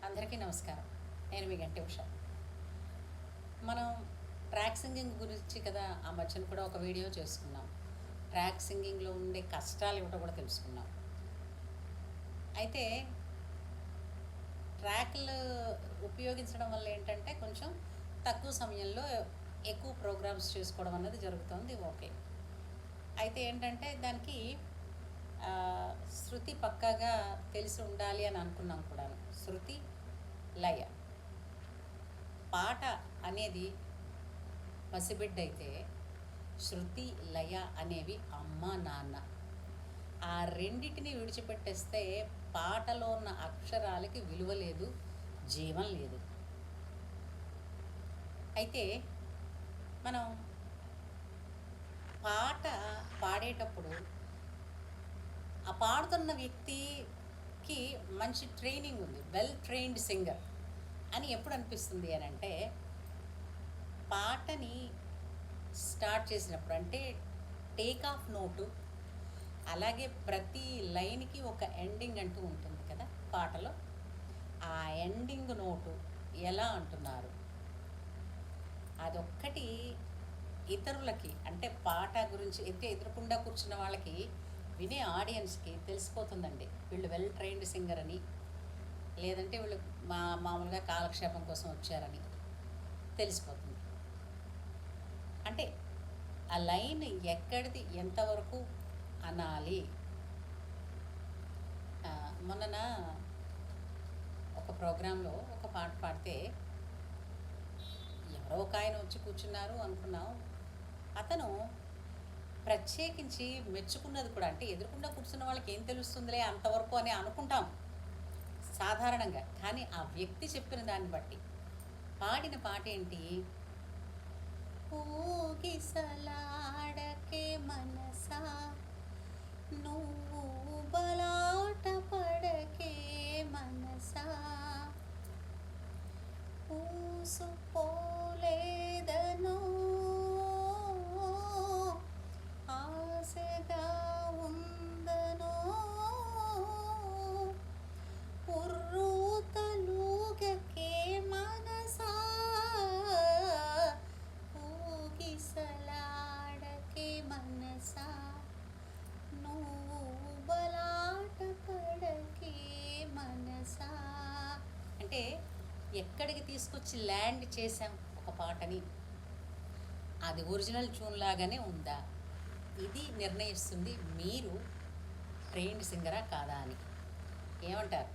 అందరికీ నమస్కారం. నేను మీ గంటి ఉష. మనం ట్రాక్ సింగింగ్ గురించి కదా ఆ మధ్యన కూడా ఒక వీడియో చేసుకున్నాం. ట్రాక్ సింగింగ్లో ఉండే కష్టాలు ఏమిటో కూడా తెలుసుకున్నాం. అయితే ట్రాక్లు ఉపయోగించడం వల్ల ఏంటంటే కొంచెం తక్కువ సమయంలో ఎక్కువ ప్రోగ్రామ్స్ చేసుకోవడం అన్నది జరుగుతుంది. ఓకే. అయితే ఏంటంటే దానికి శృతి పక్కాగా తెలిసి ఉండాలి అని అనుకున్నాం కూడాను. శృతి, లయ. పాట అనేది పసిబిడ్డ అయితే శృతి, లయ అనేవి అమ్మ, నాన్న. ఆ రెండిటిని విడిచిపెట్టేస్తే పాటలో ఉన్న అక్షరాలకి విలువ లేదు, జీవం లేదు. అయితే మనం పాట పాడేటప్పుడు ఆ పాడుతున్న వ్యక్తికి మంచి ట్రైనింగ్ ఉంది, వెల్ ట్రైన్డ్ సింగర్ అని ఎప్పుడు అనిపిస్తుంది అని అంటే, పాటని స్టార్ట్ చేసినప్పుడు అంటే టేక్ ఆఫ్ నోటు, అలాగే ప్రతి లైన్కి ఒక ఎండింగ్ అంటూ ఉంటుంది కదా పాటలో. ఆ ఎండింగ్ నోటు ఎలా అంటున్నారు అదొక్కటి ఇతరులకి, అంటే పాట గురించి ఎదురుకుండా కూర్చున్న వాళ్ళకి, వినే ఆడియన్స్కి తెలిసిపోతుందండి వీళ్ళు వెల్ ట్రైన్డ్ సింగర్ అని, లేదంటే వీళ్ళు మామూలుగా కాలక్షేపం కోసం వచ్చారని తెలిసిపోతుంది. అంటే ఆ లైన్ ఎక్కడిది ఎంతవరకు అనాలి. మొన్న ఒక ప్రోగ్రాంలో ఒక పాట పాడితే ఎవరో ఒక ఆయన వచ్చి కూర్చున్నారు అనుకున్నాం. అతను ప్రత్యేకించి మెచ్చుకున్నది కూడా, అంటే ఎదురుకుండా కూర్చున్న వాళ్ళకి ఏం తెలుస్తుందిలే అంతవరకు అని అనుకుంటాం సాధారణంగా. కానీ ఆ వ్యక్తి చెప్పిన దాన్ని బట్టి పాడిన పాట ఏంటి, ఊగిసలాడకే మనసా నువ్వు బలాట పడకే మనసా, ఊసుకోలేదనో ఆశగా ఉందనో ఉర్రూతలూగకే మనసా ఊగిసలాడకే మనసా నువ్వు బలాట పడకే మనసా. అంటే ఎక్కడికి తీసుకొచ్చి ల్యాండ్ చేసాం ఒక పాటని, అది ఒరిజినల్ ట్యూన్ లాగానే ఉందా, ఇది నిర్ణయిస్తుంది మీరు ట్రైన్డ్ సింగరా కాదా అని. ఏమంటారు?